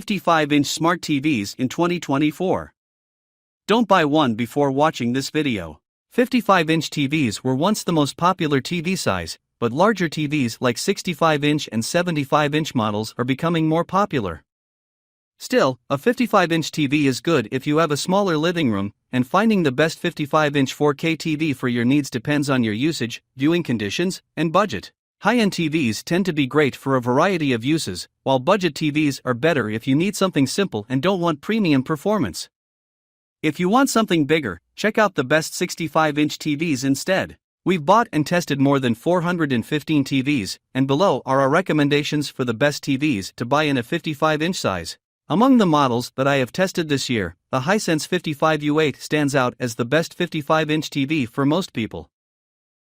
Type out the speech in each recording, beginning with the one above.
55-inch smart TVs in 2024. Don't buy one before watching this video. 55-inch TVs were once the most popular TV size, but larger TVs like 65-inch and 75-inch models are becoming more popular. Still, a 55-inch TV is good if you have a smaller living room, and finding the best 55-inch 4K TV for your needs depends on your usage, viewing conditions, and budget. High-end TVs tend to be great for a variety of uses, while budget TVs are better if you need something simple and don't want premium performance. If you want something bigger, check out the best 65-inch TVs instead. We've bought and tested more than 415 TVs, and below are our recommendations for the best TVs to buy in a 55-inch size. Among the models that I have tested this year, the Hisense 55U8 stands out as the best 55-inch TV for most people.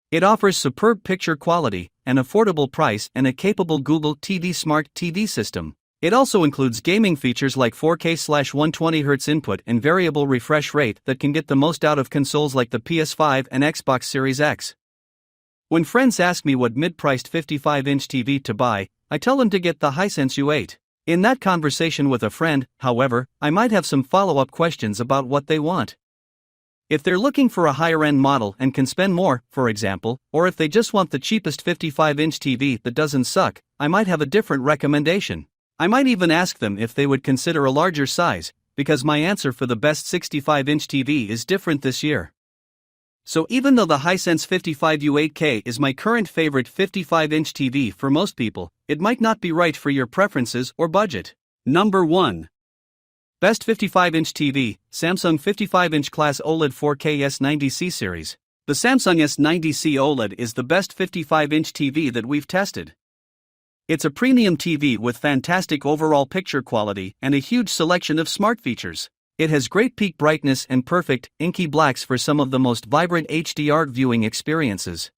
It offers superb picture quality, an affordable price, and a capable Google TV Smart TV system. It also includes gaming features like 4K/120Hz input and variable refresh rate that can get the most out of consoles like the PS5 and Xbox Series X. When friends ask me what mid-priced 55-inch TV to buy, I tell them to get the Hisense U8. In that conversation with a friend, however, I might have some follow-up questions about what they want. If they're looking for a higher-end model and can spend more, for example, or if they just want the cheapest 55-inch TV that doesn't suck, I might have a different recommendation. I might even ask them if they would consider a larger size, because my answer for the best 65-inch TV is different this year. So even though the Hisense 55U8K is my current favorite 55-inch TV for most people, it might not be right for your preferences or budget. Number 1. Best 55-inch TV, Samsung 55-inch class OLED 4K S90C series. The Samsung S90C OLED is the best 55-inch TV that we've tested. It's a premium TV with fantastic overall picture quality and a huge selection of smart features. It has great peak brightness and perfect, inky blacks for some of the most vibrant HDR viewing experiences.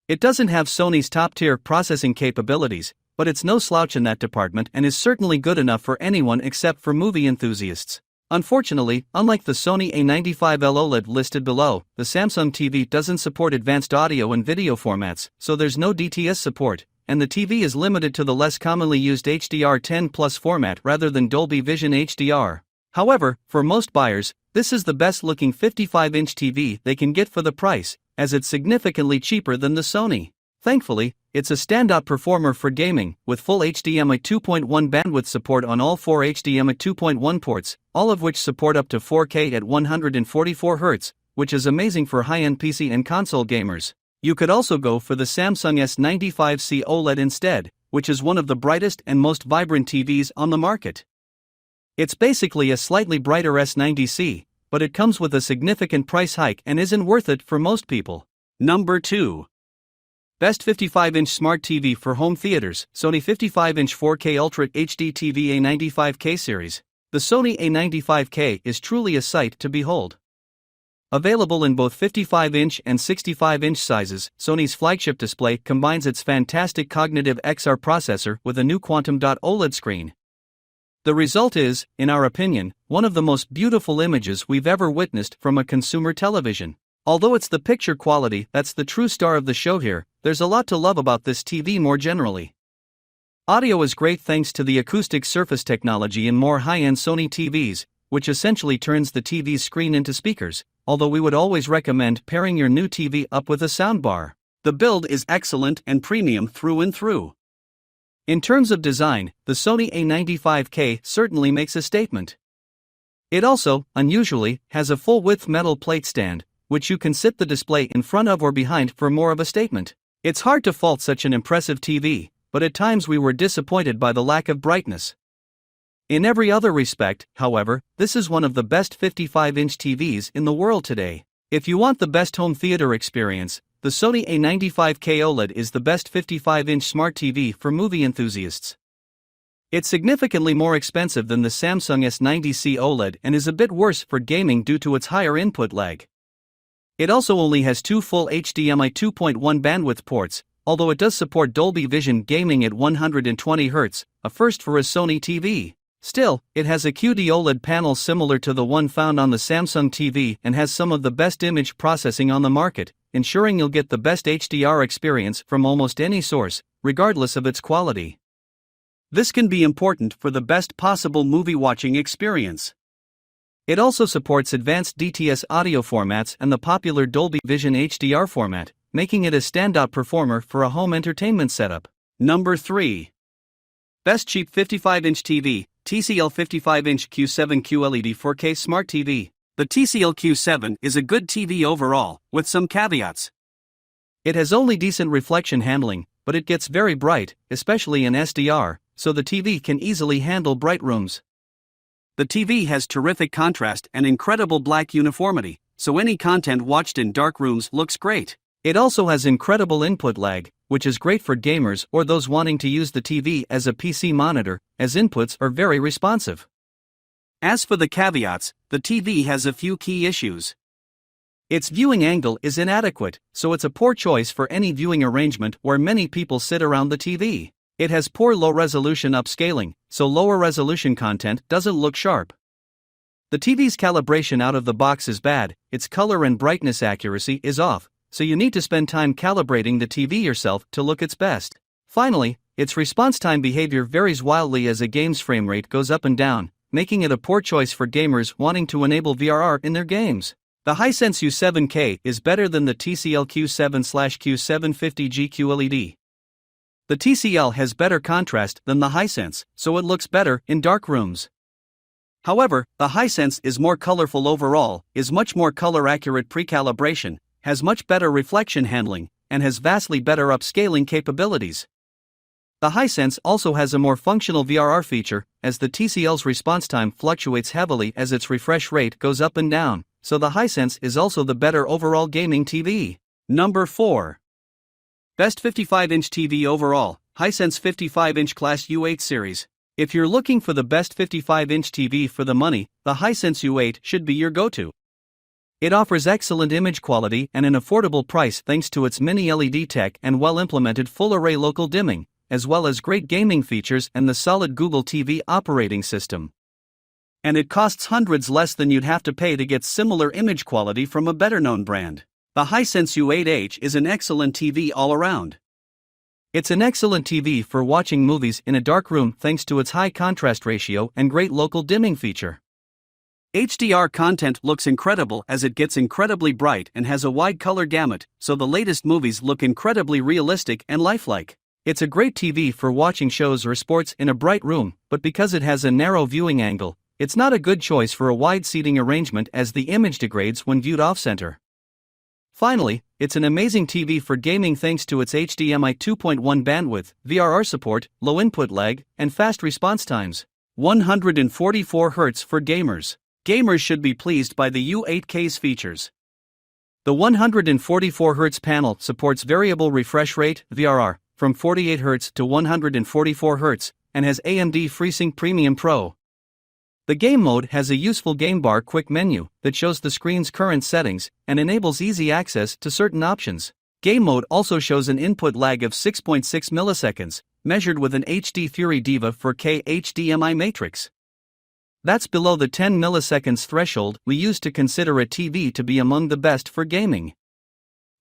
It doesn't have Sony's top-tier processing capabilities, but it's no slouch in that department and is certainly good enough for anyone except for movie enthusiasts. Unfortunately, unlike the Sony A95L OLED listed below, the Samsung TV doesn't support advanced audio and video formats, so there's no DTS support, and the TV is limited to the less commonly used HDR10+ format rather than Dolby Vision HDR. However, for most buyers, this is the best-looking 55-inch TV they can get for the price, as it's significantly cheaper than the Sony. Thankfully, it's a standout performer for gaming, with full HDMI 2.1 bandwidth support on all 4 HDMI 2.1 ports, all of which support up to 4K at 144 Hz, which is amazing for high-end PC and console gamers. You could also go for the Samsung S95C OLED instead, which is one of the brightest and most vibrant TVs on the market. It's basically a slightly brighter S90C, but it comes with a significant price hike and isn't worth it for most people. Number 2. Best 55-inch smart TV for home theaters, Sony 55-inch 4K Ultra HD TV A95K series. The Sony A95K is truly a sight to behold. Available in both 55-inch and 65-inch sizes, Sony's flagship display combines its fantastic cognitive XR processor with a new Quantum Dot OLED screen. The result is, in our opinion, one of the most beautiful images we've ever witnessed from a consumer television. Although it's the picture quality that's the true star of the show here, there's a lot to love about this TV more generally. Audio is great thanks to the acoustic surface technology in more high-end Sony TVs, which essentially turns the TV's screen into speakers, although we would always recommend pairing your new TV up with a soundbar. The build is excellent and premium through and through. In terms of design, the Sony A95K certainly makes a statement. It also, unusually, has a full-width metal plate stand, which you can sit the display in front of or behind for more of a statement. It's hard to fault such an impressive TV, but at times we were disappointed by the lack of brightness. In every other respect, however, this is one of the best 55-inch TVs in the world today. If you want the best home theater experience, the Sony A95K OLED is the best 55-inch smart TV for movie enthusiasts. It's significantly more expensive than the Samsung S90C OLED and is a bit worse for gaming due to its higher input lag. It also only has 2 full HDMI 2.1 bandwidth ports, although it does support Dolby Vision gaming at 120 Hz, a first for a Sony TV. Still, it has a QD-OLED panel similar to the one found on the Samsung TV and has some of the best image processing on the market, ensuring you'll get the best HDR experience from almost any source, regardless of its quality. This can be important for the best possible movie watching experience. It also supports advanced DTS audio formats and the popular Dolby Vision HDR format, making it a standout performer for a home entertainment setup. Number 3. Best Cheap 55-inch TV, TCL 55-inch Q7 QLED 4K Smart TV. The TCL Q7 is a good TV overall, with some caveats. It has only decent reflection handling, but it gets very bright, especially in SDR, so the TV can easily handle bright rooms. The TV has terrific contrast and incredible black uniformity, so any content watched in dark rooms looks great. It also has incredible input lag, which is great for gamers or those wanting to use the TV as a PC monitor, as inputs are very responsive. As for the caveats, the TV has a few key issues. Its viewing angle is inadequate, so it's a poor choice for any viewing arrangement where many people sit around the TV. It has poor low-resolution upscaling, so lower-resolution content doesn't look sharp. The TV's calibration out of the box is bad, its color and brightness accuracy is off, so you need to spend time calibrating the TV yourself to look its best. Finally, its response time behavior varies wildly as a game's frame rate goes up and down, making it a poor choice for gamers wanting to enable VRR in their games. The Hisense U7K is better than the TCL Q7/Q750G QLED. The TCL has better contrast than the Hisense, so it looks better in dark rooms. However, the Hisense is more colorful overall, is much more color-accurate pre-calibration, has much better reflection handling, and has vastly better upscaling capabilities. The Hisense also has a more functional VRR feature, as the TCL's response time fluctuates heavily as its refresh rate goes up and down, so the Hisense is also the better overall gaming TV. Number 4. Best 55-inch TV overall, Hisense 55-inch Class U8 series. If you're looking for the best 55-inch TV for the money, the Hisense U8 should be your go-to. It offers excellent image quality and an affordable price thanks to its mini LED tech and well-implemented full-array local dimming, as well as great gaming features and the solid Google TV operating system. And it costs hundreds less than you'd have to pay to get similar image quality from a better-known brand. The Hisense U8H is an excellent TV all around. It's an excellent TV for watching movies in a dark room thanks to its high contrast ratio and great local dimming feature. HDR content looks incredible as it gets incredibly bright and has a wide color gamut, so the latest movies look incredibly realistic and lifelike. It's a great TV for watching shows or sports in a bright room, but because it has a narrow viewing angle, it's not a good choice for a wide seating arrangement as the image degrades when viewed off-center. Finally, it's an amazing TV for gaming thanks to its HDMI 2.1 bandwidth, VRR support, low input lag, and fast response times. 144 Hz for gamers. Gamers should be pleased by the U8K's features. The 144 Hz panel supports variable refresh rate, VRR, from 48 Hz to 144 Hz, and has AMD FreeSync Premium Pro. The game mode has a useful game bar quick menu that shows the screen's current settings and enables easy access to certain options. Game mode also shows an input lag of 6.6 milliseconds, measured with an HD Fury Diva 4K HDMI matrix. That's below the 10 milliseconds threshold we use to consider a TV to be among the best for gaming.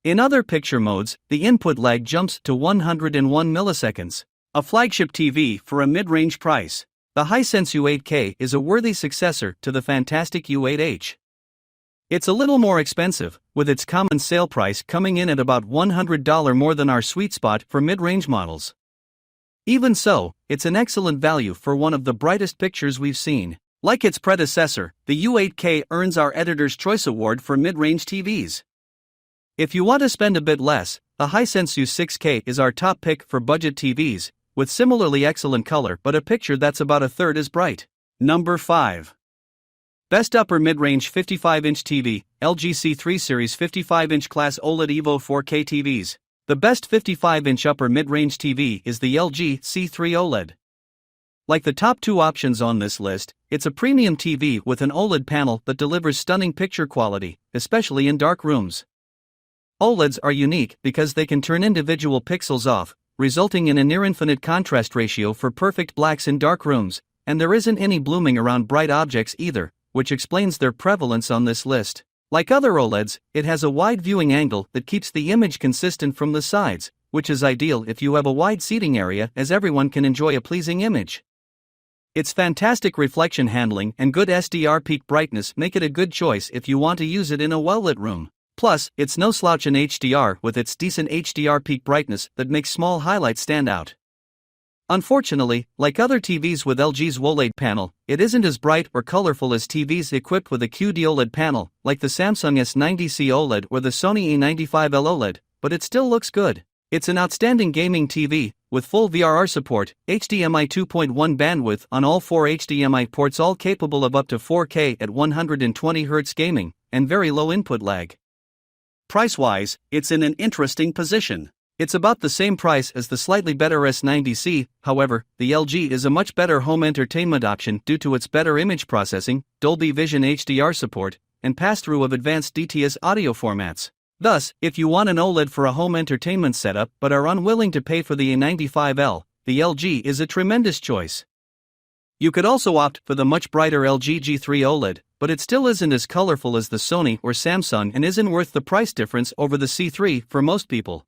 In other picture modes, the input lag jumps to 101 milliseconds. A flagship TV for a mid-range price. The Hisense U8K is a worthy successor to the fantastic U8H. It's a little more expensive, with its common sale price coming in at about $100 more than our sweet spot for mid-range models. Even so, it's an excellent value for one of the brightest pictures we've seen. Like its predecessor, the U8K earns our Editor's Choice Award for mid-range TVs. If you want to spend a bit less, the Hisense U6K is our top pick for budget TVs, with similarly excellent color but a picture that's about a third as bright. Number 5. Best Upper Mid-Range 55-inch TV, LG C3 Series 55-inch Class OLED Evo 4K TVs. The best 55-inch upper mid-range TV is the LG C3 OLED. Like the top two options on this list, it's a premium TV with an OLED panel that delivers stunning picture quality, especially in dark rooms. OLEDs are unique because they can turn individual pixels off, resulting in a near-infinite contrast ratio for perfect blacks in dark rooms, and there isn't any blooming around bright objects either, which explains their prevalence on this list. Like other OLEDs, it has a wide viewing angle that keeps the image consistent from the sides, which is ideal if you have a wide seating area as everyone can enjoy a pleasing image. Its fantastic reflection handling and good SDR peak brightness make it a good choice if you want to use it in a well-lit room. Plus, it's no slouch in HDR with its decent HDR peak brightness that makes small highlights stand out. Unfortunately, like other TVs with LG's OLED panel, it isn't as bright or colorful as TVs equipped with a QD-OLED panel, like the Samsung S90C OLED or the Sony A95L OLED, but it still looks good. It's an outstanding gaming TV, with full VRR support, HDMI 2.1 bandwidth on all 4 HDMI ports, all capable of up to 4K at 120Hz gaming, and very low input lag. Price-wise, it's in an interesting position. It's about the same price as the slightly better S90C, however, the LG is a much better home entertainment option due to its better image processing, Dolby Vision HDR support, and pass-through of advanced DTS audio formats. Thus, if you want an OLED for a home entertainment setup but are unwilling to pay for the A95L, the LG is a tremendous choice. You could also opt for the much brighter LG G3 OLED, but it still isn't as colorful as the Sony or Samsung and isn't worth the price difference over the C3 for most people.